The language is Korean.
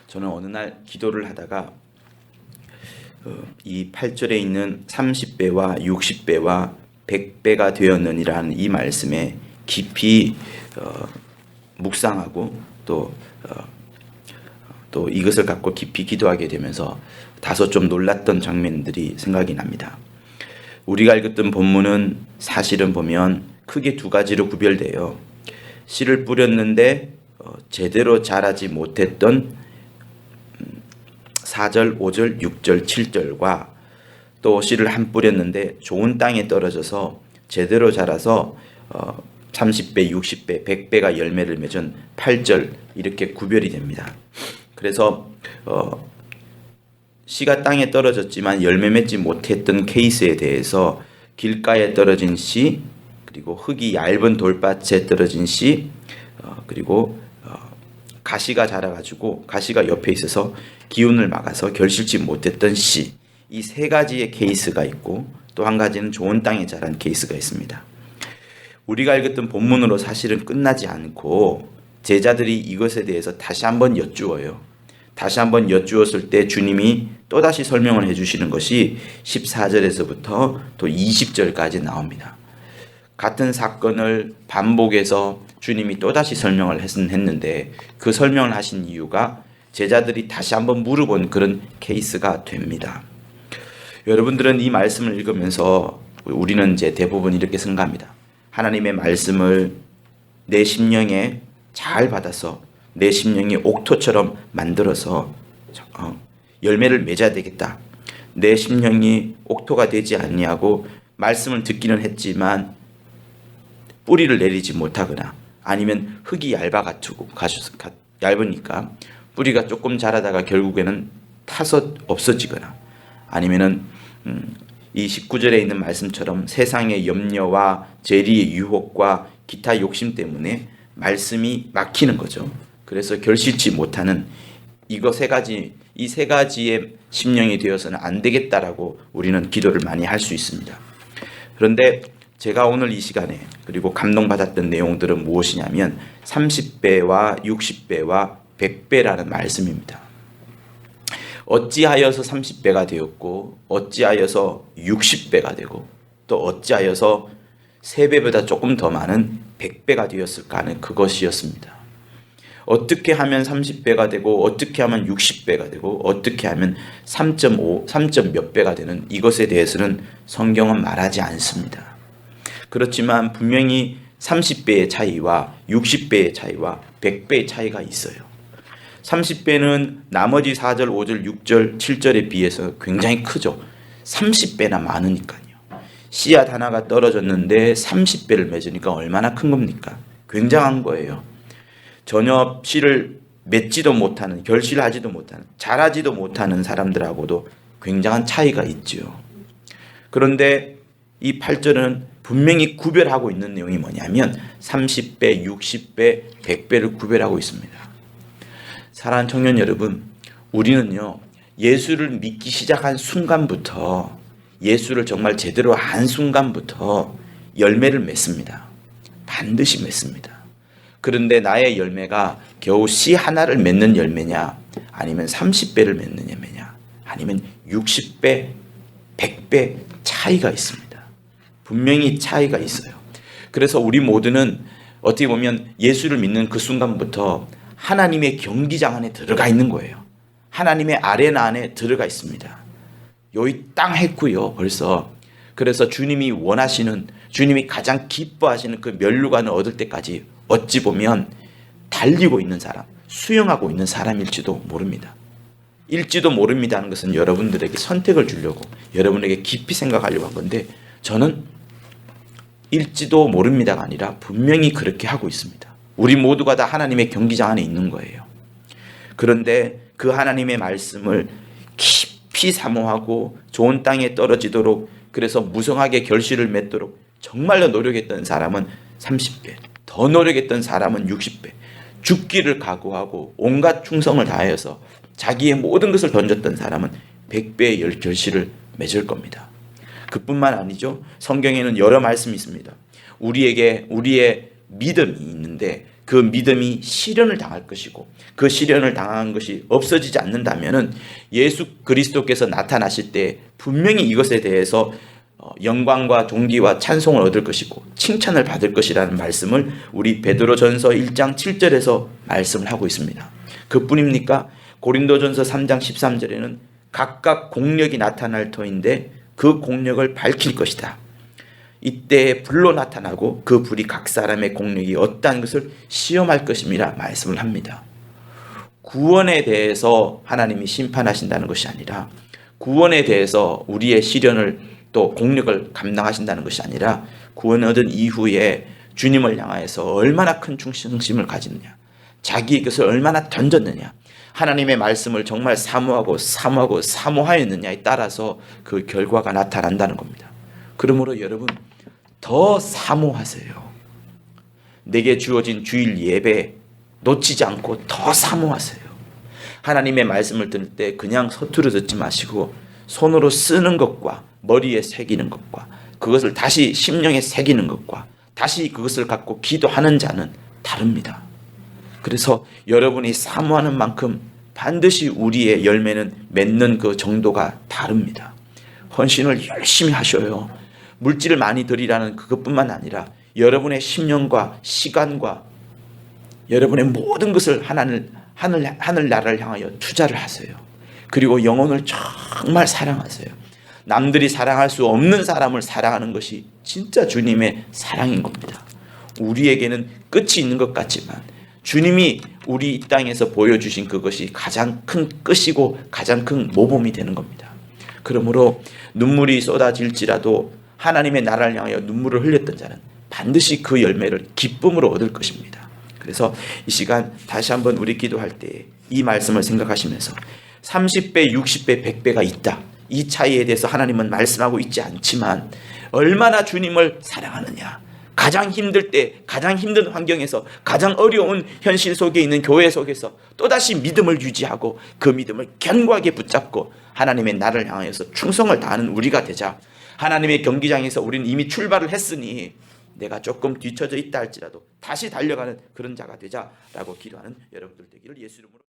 저는 어느 날 기도를 하다가 이 8절에 있는 30배와 60배와 100배가 되었느니라는 이 말씀에 깊이 묵상하고 또 이것을 갖고 깊이 기도하게 되면서 다소 좀 놀랐던 장면들이 생각이 납니다. 우리가 읽었던 본문은 사실은 보면 크게 두 가지로 구별돼요. 씨를 뿌렸는데 제대로 자라지 못했던 4절, 5절, 6절, 7절과 또 씨를 한 뿌렸는데 좋은 땅에 떨어져서 제대로 자라서 30배, 60배, 100배가 열매를 맺은 8절 이렇게 구별이 됩니다. 그래서 씨가 땅에 떨어졌지만 열매 맺지 못했던 케이스에 대해서 길가에 떨어진 씨, 그리고 흙이 얇은 돌밭에 떨어진 씨, 그리고 가시가 자라가지고 가시가 옆에 있어서 기운을 막아서 결실치 못했던 씨, 이 세 가지의 케이스가 있고 또 한 가지는 좋은 땅에 자란 케이스가 있습니다. 우리가 읽었던 본문으로 사실은 끝나지 않고 제자들이 이것에 대해서 다시 한번 여쭈어요. 다시 한번 여쭈었을 때 주님이 또다시 설명을 해주시는 것이 14절에서부터 또 20절까지 나옵니다. 같은 사건을 반복해서 주님이 또다시 설명을 했는데 그 설명을 하신 이유가 제자들이 다시 한번 물어본 그런 케이스가 됩니다. 여러분들은 이 말씀을 읽으면서 우리는 이제 대부분 이렇게 생각합니다. 하나님의 말씀을 내 심령에 잘 받아서 내 심령이 옥토처럼 만들어서 열매를 맺어야 되겠다. 내 심령이 옥토가 되지 않냐고 말씀을 듣기는 했지만 뿌리를 내리지 못하거나 아니면 흙이 얇으니까 뿌리가 조금 자라다가 결국에는 타서 없어지거나 아니면은 이 19절에 있는 말씀처럼 세상의 염려와 재리의 유혹과 기타 욕심 때문에 말씀이 막히는 거죠. 그래서 결실치 못하는 이 세 가지의 심령이 되어서는 안 되겠다라고 우리는 기도를 많이 할 수 있습니다. 그런데 제가 오늘 이 시간에 그리고 감동받았던 내용들은 무엇이냐면 30배와 60배와 100배라는 말씀입니다. 어찌하여서 30배가 되었고 어찌하여서 60배가 되고 또 어찌하여서 3배보다 조금 더 많은 100배가 되었을까 하는 그것이었습니다. 어떻게 하면 30배가 되고 어떻게 하면 60배가 되고 어떻게 하면 3.5, 3. 몇 배가 되는 이것에 대해서는 성경은 말하지 않습니다. 그렇지만 분명히 30배의 차이와 60배의 차이와 100배의 차이가 있어요. 30배는 나머지 4절, 5절, 6절, 7절에 비해서 굉장히 크죠. 30배나 많으니까요. 씨앗 하나가 떨어졌는데 30배를 맺으니까 얼마나 큰 겁니까? 굉장한 거예요. 전혀 씨를 맺지도 못하는, 결실하지도 못하는, 자라지도 못하는 사람들하고도 굉장한 차이가 있죠. 그런데 이 8절은 분명히 구별하고 있는 내용이 뭐냐면 30배, 60배, 100배를 구별하고 있습니다. 사랑하는 청년 여러분, 우리는요 예수를 믿기 시작한 순간부터 예수를 정말 제대로 안 순간부터 열매를 맺습니다. 반드시 맺습니다. 그런데 나의 열매가 겨우 씨 하나를 맺는 열매냐 아니면 30배를 맺는 열매냐 아니면 60배, 100배 차이가 있습니다. 분명히 차이가 있어요. 그래서 우리 모두는 어떻게 보면 예수를 믿는 그 순간부터 하나님의 경기장 안에 들어가 있는 거예요. 하나님의 아레나 안에 들어가 있습니다. 여기 땅 했고요 벌써. 그래서 주님이 원하시는, 주님이 가장 기뻐하시는 그 면류관을 얻을 때까지 어찌 보면 달리고 있는 사람, 수영하고 있는 사람일지도 모릅니다. 일지도 모릅니다는 것은 여러분들에게 선택을 주려고, 여러분에게 깊이 생각하려고 한 건데, 저는 일지도 모릅니다가 아니라 분명히 그렇게 하고 있습니다. 우리 모두가 다 하나님의 경기장 안에 있는 거예요. 그런데 그 하나님의 말씀을 깊이 사모하고 좋은 땅에 떨어지도록, 그래서 무성하게 결실을 맺도록 정말로 노력했던 사람은 30배, 더 노력했던 사람은 60배, 죽기를 각오하고 온갖 충성을 다하여서 자기의 모든 것을 던졌던 사람은 100배의 결실을 맺을 겁니다. 그뿐만 아니죠. 성경에는 여러 말씀이 있습니다. 우리에게 우리의 믿음이 있는데 그 믿음이 시련을 당할 것이고 그 시련을 당한 것이 없어지지 않는다면은 예수 그리스도께서 나타나실 때 분명히 이것에 대해서 영광과 존귀와 찬송을 얻을 것이고 칭찬을 받을 것이라는 말씀을 우리 베드로전서 1장 7절에서 말씀을 하고 있습니다. 그뿐입니까? 고린도전서 3장 13절에는 각각 공력이 나타날 터인데 그 공력을 밝힐 것이다. 이때 불로 나타나고 그 불이 각 사람의 공력이 어떠한 것을 시험할 것임이라 말씀을 합니다. 구원에 대해서 하나님이 심판하신다는 것이 아니라 구원에 대해서 우리의 시련을 또 공력을 감당하신다는 것이 아니라 구원 얻은 이후에 주님을 향하여서 얼마나 큰 충성심을 가지느냐, 자기의 것을 얼마나 던졌느냐, 하나님의 말씀을 정말 사모하였느냐에 따라서 그 결과가 나타난다는 겁니다. 그러므로 여러분 더 사모하세요. 내게 주어진 주일 예배 놓치지 않고 더 사모하세요. 하나님의 말씀을 들을 때 그냥 서투르 듣지 마시고 손으로 쓰는 것과 머리에 새기는 것과 그것을 다시 심령에 새기는 것과 다시 그것을 갖고 기도하는 자는 다릅니다. 그래서 여러분이 사모하는 만큼 반드시 우리의 열매는 맺는 그 정도가 다릅니다. 헌신을 열심히 하셔요. 물질을 많이 드리라는 그것뿐만 아니라 여러분의 심령과 시간과 여러분의 모든 것을 하늘나라를 향하여 투자를 하세요. 그리고 영혼을 정말 사랑하세요. 남들이 사랑할 수 없는 사람을 사랑하는 것이 진짜 주님의 사랑인 겁니다. 우리에게는 끝이 있는 것 같지만 주님이 우리 이 땅에서 보여주신 그것이 가장 큰 끝이고 가장 큰 모범이 되는 겁니다. 그러므로 눈물이 쏟아질지라도 하나님의 나라를 향하여 눈물을 흘렸던 자는 반드시 그 열매를 기쁨으로 얻을 것입니다. 그래서 이 시간 다시 한번 우리 기도할 때 이 말씀을 생각하시면서 30배, 60배, 100배가 있다. 이 차이에 대해서 하나님은 말씀하고 있지 않지만 얼마나 주님을 사랑하느냐. 가장 힘들 때, 가장 힘든 환경에서, 가장 어려운 현실 속에 있는 교회 속에서 또다시 믿음을 유지하고 그 믿음을 견고하게 붙잡고 하나님의 나라를 향하여서 충성을 다하는 우리가 되자. 하나님의 경기장에서 우리는 이미 출발을 했으니 내가 조금 뒤처져 있다 할지라도 다시 달려가는 그런 자가 되자라고 기도하는 여러분들 되기를 예수 이름으로